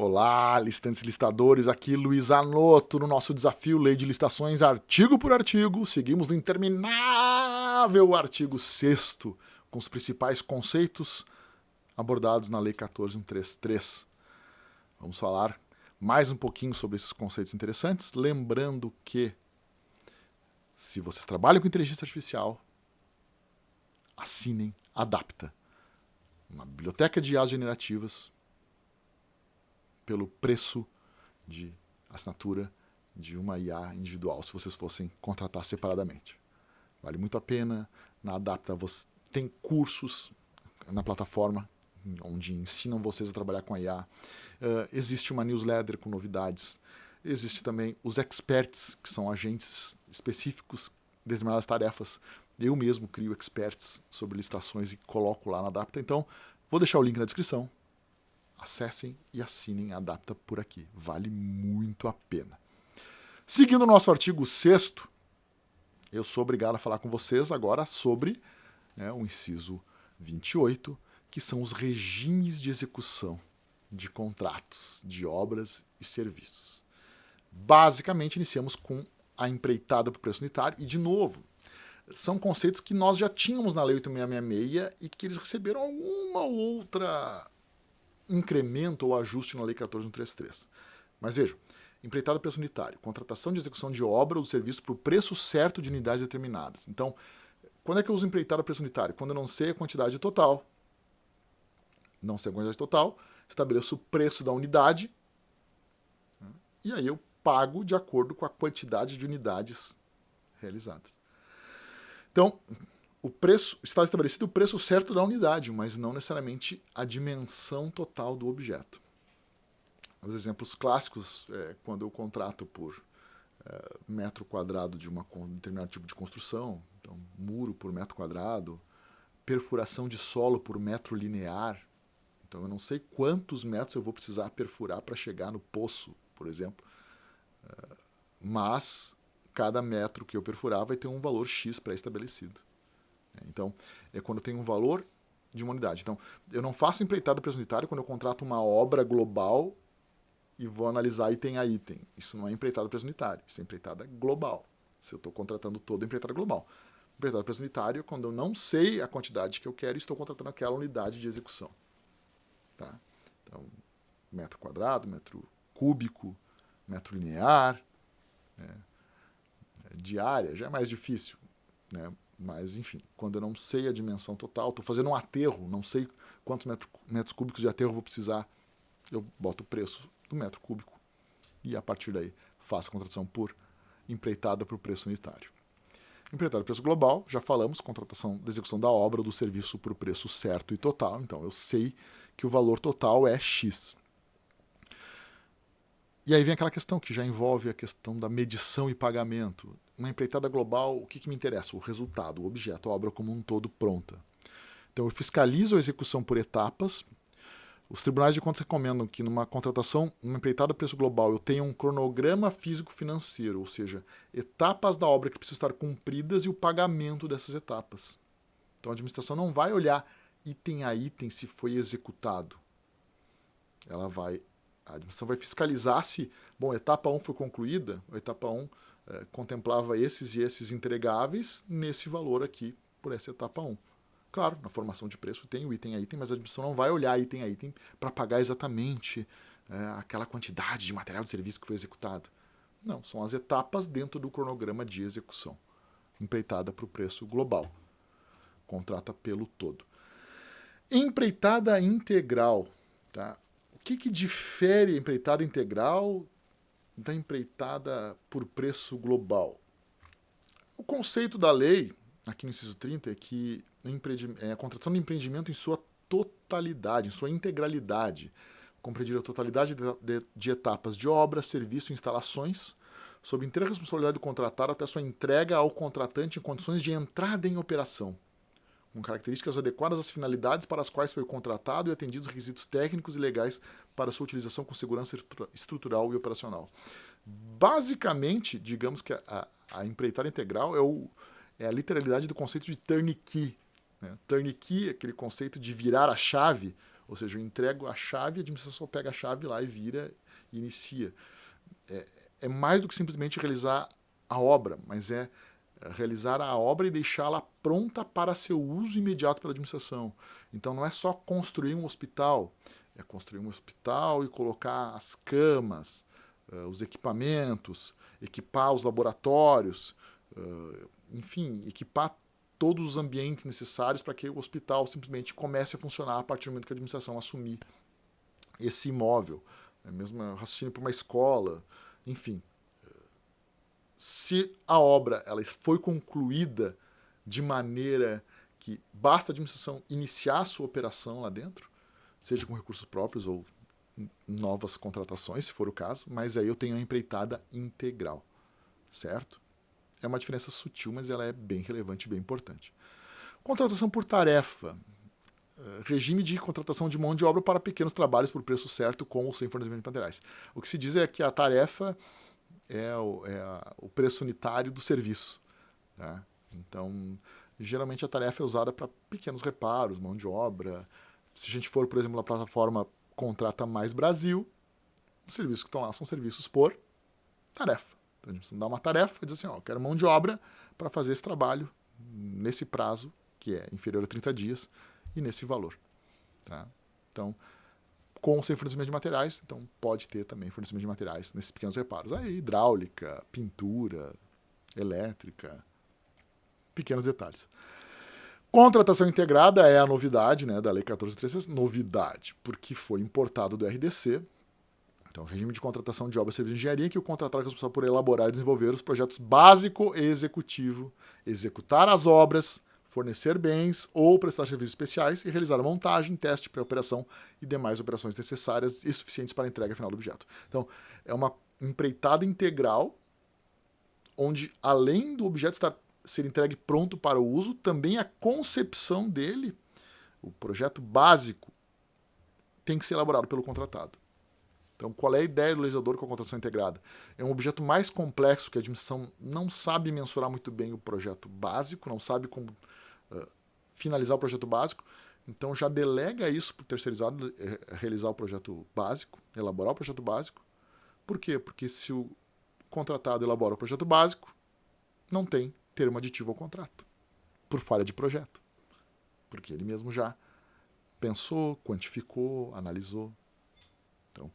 Olá, listantes e listadores, aqui Luiz Anoto no nosso desafio Lei de Licitações, artigo por artigo. Seguimos no interminável artigo 6º, com os principais conceitos abordados na Lei 14.133. Vamos falar mais um pouquinho sobre esses conceitos interessantes, lembrando que, se vocês trabalham com inteligência artificial, assinem Adapta, uma biblioteca de IAs generativas, pelo preço de assinatura de uma IA individual, se vocês fossem contratar separadamente. Vale muito a pena. Na Adapta você tem cursos na plataforma onde ensinam vocês a trabalhar com a IA. Existe uma newsletter com novidades. Existe também os experts, que são agentes específicos de determinadas tarefas. Eu mesmo crio experts sobre licitações e coloco lá na Adapta. Então, vou deixar o link na descrição. Acessem e assinem a Adapta por aqui. Vale muito a pena. Seguindo o nosso artigo 6º, eu sou obrigado a falar com vocês agora sobre o inciso 28, que são os regimes de execução de contratos de obras e serviços. Basicamente, iniciamos com a empreitada por preço unitário. E, de novo, são conceitos que nós já tínhamos na Lei 8.666 e que eles receberam alguma outra incremento ou ajuste na Lei 14.133. Mas vejam, empreitada preço unitário, contratação de execução de obra ou de serviço por preço certo de unidades determinadas. Então, quando é que eu uso empreitada preço unitário? Quando eu não sei a quantidade total. Não sei a quantidade total, estabeleço o preço da unidade e aí eu pago de acordo com a quantidade de unidades realizadas. Então, o preço está estabelecido o preço certo da unidade, mas não necessariamente a dimensão total do objeto. Os exemplos clássicos quando eu contrato por metro quadrado de um determinado tipo de construção, então muro por metro quadrado, perfuração de solo por metro linear. Então eu não sei quantos metros eu vou precisar perfurar para chegar no poço, por exemplo, mas cada metro que eu perfurar vai ter um valor X pré-estabelecido. Então, é quando eu tenho um valor de uma unidade. Então, eu não faço empreitada preço unitário quando eu contrato uma obra global e vou analisar item a item. Isso não é empreitada preço unitário, isso é empreitada global. Se eu estou contratando toda a empreitada global. Empreitada preço unitário é quando eu não sei a quantidade que eu quero e estou contratando aquela unidade de execução. Tá? Então, metro quadrado, metro cúbico, metro linear, diária, já é mais difícil, né? Mas, enfim, quando eu não sei a dimensão total, estou fazendo um aterro, não sei quantos metros cúbicos de aterro eu vou precisar, eu boto o preço do metro cúbico e, a partir daí, faço a contratação por empreitada por preço unitário. Empreitada por preço global, já falamos, contratação da execução da obra ou do serviço por preço certo e total. Então, eu sei que o valor total é X. E aí vem aquela questão que já envolve a questão da medição e pagamento. Uma empreitada global, o que me interessa? O resultado, o objeto, a obra como um todo pronta. Então eu fiscalizo a execução por etapas. Os tribunais de contas recomendam que numa contratação, numa empreitada preço global, eu tenha um cronograma físico-financeiro, ou seja, etapas da obra que precisam estar cumpridas e o pagamento dessas etapas. Então a administração não vai olhar item a item se foi executado. A administração vai fiscalizar se, etapa 1 foi concluída, a etapa 1 contemplava esses e esses entregáveis nesse valor aqui, por essa etapa 1. Claro, na formação de preço tem o item a item, mas a administração não vai olhar item a item para pagar exatamente aquela quantidade de material de serviço que foi executado. Não, são as etapas dentro do cronograma de execução, empreitada para o preço global. Contrata pelo todo. Empreitada integral, tá? O que difere a empreitada integral da empreitada por preço global? O conceito da lei, aqui no inciso 30, é que a contratação de empreendimento em sua totalidade, em sua integralidade, compreender a totalidade de etapas de obra, serviço e instalações, sob inteira responsabilidade do contratado até sua entrega ao contratante em condições de entrada em operação, com características adequadas às finalidades para as quais foi contratado e atendidos os requisitos técnicos e legais para sua utilização com segurança estrutural e operacional. Basicamente, digamos que a empreitada integral é a literalidade do conceito de turnkey. Né? Turnkey é aquele conceito de virar a chave, Ou seja, eu entrego a chave, a administração só pega a chave lá e vira e inicia. É mais do que simplesmente realizar a obra, mas é realizar a obra e deixá-la pronta para seu uso imediato pela administração. Então não é só construir um hospital, é construir um hospital e colocar as camas, os equipamentos, equipar os laboratórios, enfim, equipar todos os ambientes necessários para que o hospital simplesmente comece a funcionar a partir do momento que a administração assumir esse imóvel. É mesmo raciocínio para uma escola, enfim. Se a obra ela foi concluída de maneira que basta a administração iniciar a sua operação lá dentro, seja com recursos próprios ou novas contratações, se for o caso, mas aí eu tenho a empreitada integral, certo? É uma diferença sutil, mas ela é bem relevante e bem importante. Contratação por tarefa. Regime de contratação de mão de obra para pequenos trabalhos por preço certo, com ou sem fornecimento de materiais. O que se diz é que a tarefa é o preço unitário do serviço. Tá? Então, geralmente a tarefa é usada para pequenos reparos, mão de obra. Se a gente for, por exemplo, na plataforma Contrata Mais Brasil, os serviços que estão lá são serviços por tarefa. Então, a gente dá uma tarefa e diz assim, ó, eu quero mão de obra para fazer esse trabalho nesse prazo, que é inferior a 30 dias, e nesse valor. Tá? Então, com ou sem fornecimento de materiais, então pode ter também fornecimento de materiais nesses pequenos reparos. Aí, hidráulica, pintura, elétrica, pequenos detalhes. Contratação integrada é a novidade, né, da Lei 14.300, novidade, porque foi importado do RDC. Então, regime de contratação de obras e serviços de engenharia, que o contratado é responsável por elaborar e desenvolver os projetos básico e executivo, executar as obras, fornecer bens ou prestar serviços especiais e realizar a montagem, teste, pré-operação e demais operações necessárias e suficientes para a entrega final do objeto. Então, é uma empreitada integral, onde, além do objeto ser entregue pronto para o uso, também a concepção dele, o projeto básico, tem que ser elaborado pelo contratado. Então, qual é a ideia do legislador com a contratação integrada? É um objeto mais complexo que a administração não sabe mensurar muito bem o projeto básico, não sabe como finalizar o projeto básico, então já delega isso para o terceirizado realizar o projeto básico, elaborar o projeto básico. Por quê? Porque se o contratado elabora o projeto básico, não tem termo aditivo ao contrato, por falha de projeto. Porque ele mesmo já pensou, quantificou, analisou. Então,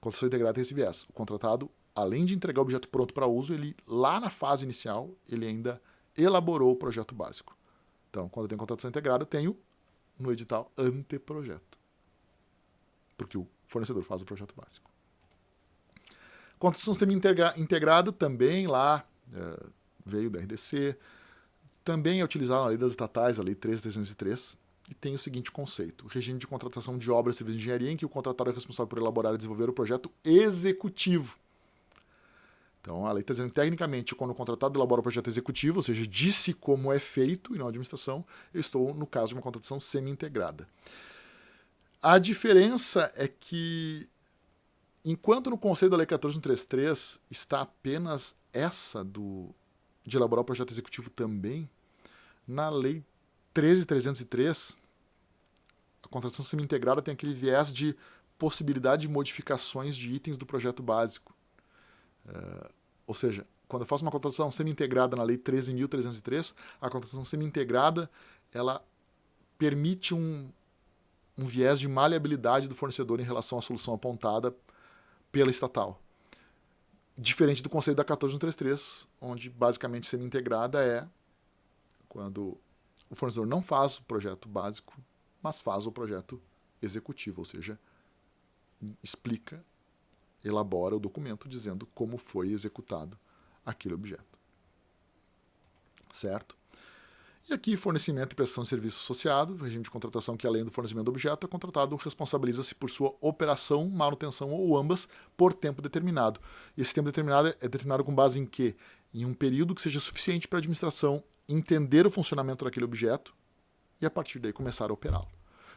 contratação integrada tem esse viés. O contratado, além de entregar o objeto pronto para uso, ele, lá na fase inicial, ele ainda elaborou o projeto básico. Então, quando eu tenho contratação integrada, eu tenho no edital anteprojeto. Porque o fornecedor faz o projeto básico. Contratação semi-integrada também lá veio da RDC. Também é utilizada na lei das estatais, a lei 13.303, e tem o seguinte conceito: o regime de contratação de obras e serviços de engenharia em que o contratado é responsável por elaborar e desenvolver o projeto executivo. Então, a lei está dizendo que, tecnicamente, quando o contratado elabora o projeto executivo, ou seja, disse como é feito e não a administração, eu estou no caso de uma contratação semi-integrada. A diferença é que, enquanto no conceito da lei 14.133 está apenas essa de elaborar o projeto executivo também, na lei 13.303, a contratação semi-integrada tem aquele viés de possibilidade de modificações de itens do projeto básico. Ou seja, quando eu faço uma contratação semi-integrada na lei 13.303, a contratação semi-integrada ela permite um viés de maleabilidade do fornecedor em relação à solução apontada pela estatal. Diferente do conceito da 14.133, onde basicamente semi-integrada é quando o fornecedor não faz o projeto básico, mas faz o projeto executivo, ou seja, explica, elabora o documento dizendo como foi executado aquele objeto. Certo? E aqui, fornecimento e prestação de serviço associado, regime de contratação que, além do fornecimento do objeto, o contratado responsabiliza-se por sua operação, manutenção ou ambas por tempo determinado. E esse tempo determinado é determinado com base em quê? Em um período que seja suficiente para a administração entender o funcionamento daquele objeto e, a partir daí, começar a operá-lo.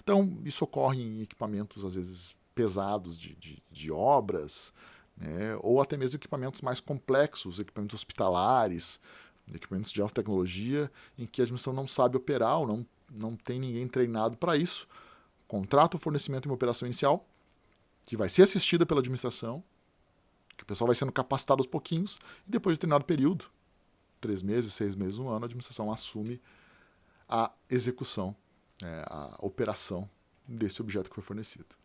Então, isso ocorre em equipamentos, às vezes, pesados de obras, né? Ou até mesmo equipamentos mais complexos, equipamentos hospitalares, equipamentos de alta tecnologia, em que a administração não sabe operar ou não tem ninguém treinado para isso, contrata o fornecimento em uma operação inicial, que vai ser assistida pela administração, que o pessoal vai sendo capacitado aos pouquinhos, e depois de determinado período, 3 meses, 6 meses, 1 ano, a administração assume a execução, a operação desse objeto que foi fornecido.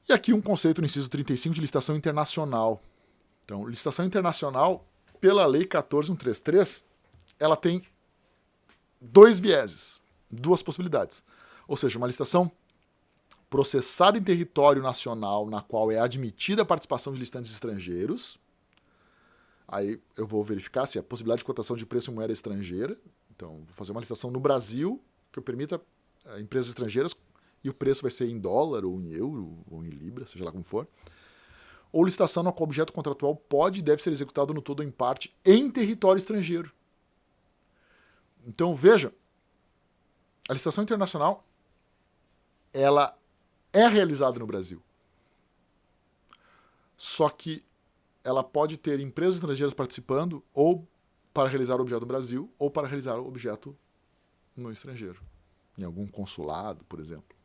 E aqui um conceito no inciso 35 de licitação internacional. Então, licitação internacional, pela Lei 14.133, ela tem 2 vieses, 2 possibilidades. Ou seja, uma licitação processada em território nacional, na qual é admitida a participação de licitantes estrangeiros. Aí eu vou verificar se é possibilidade de cotação de preço em moeda estrangeira. Então, vou fazer uma licitação no Brasil que permita empresas estrangeiras, e o preço vai ser em dólar, ou em euro, ou em libra, seja lá como for. Ou licitação na qual o objeto contratual pode e deve ser executado no todo ou em parte em território estrangeiro. Então, veja, a licitação internacional, ela é realizada no Brasil. Só que ela pode ter empresas estrangeiras participando, ou para realizar o objeto no Brasil, ou para realizar o objeto no estrangeiro, em algum consulado, por exemplo.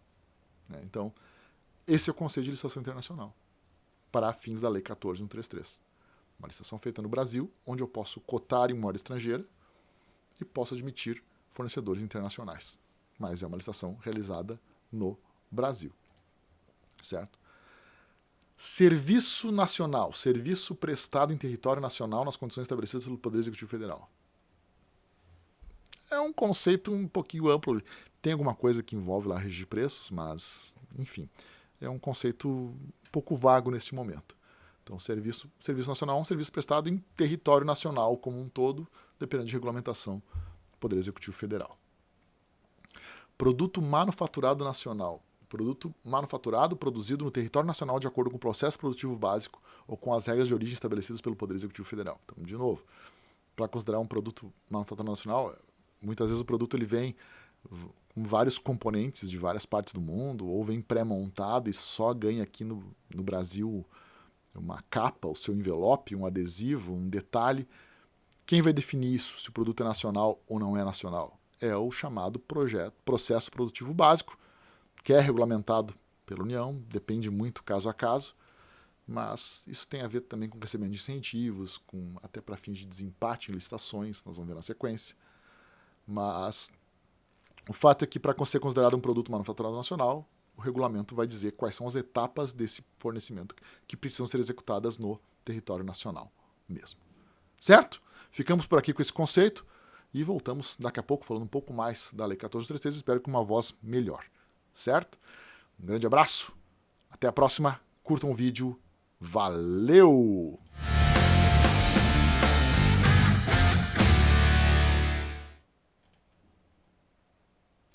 Então, esse é o conceito de licitação internacional, para fins da Lei 14.133. Uma licitação feita no Brasil, onde eu posso cotar em moeda estrangeira e posso admitir fornecedores internacionais. Mas é uma licitação realizada no Brasil. Certo? Serviço nacional, serviço prestado em território nacional nas condições estabelecidas pelo Poder Executivo Federal. É um conceito um pouquinho amplo. Tem alguma coisa que envolve lá registro de preços, mas, enfim, é um conceito um pouco vago neste momento. Então, serviço nacional é um serviço prestado em território nacional como um todo, dependendo de regulamentação do Poder Executivo Federal. Produto manufaturado nacional. Produto manufaturado produzido no território nacional de acordo com o processo produtivo básico ou com as regras de origem estabelecidas pelo Poder Executivo Federal. Então, de novo, para considerar um produto manufaturado nacional, muitas vezes o produto ele vem com vários componentes de várias partes do mundo, ou vem pré-montado e só ganha aqui no Brasil uma capa, o seu envelope, um adesivo, um detalhe. Quem vai definir isso, se o produto é nacional ou não é nacional? É o chamado processo produtivo básico, que é regulamentado pela União, depende muito caso a caso, mas isso tem a ver também com recebimento de incentivos, até para fins de desempate em licitações, nós vamos ver na sequência. Mas o fato é que, para ser considerado um produto manufaturado nacional, o regulamento vai dizer quais são as etapas desse fornecimento que precisam ser executadas no território nacional mesmo. Certo? Ficamos por aqui com esse conceito e voltamos daqui a pouco falando um pouco mais da Lei 14.133, espero com uma voz melhor. Certo? Um grande abraço, até a próxima, curtam o vídeo, valeu!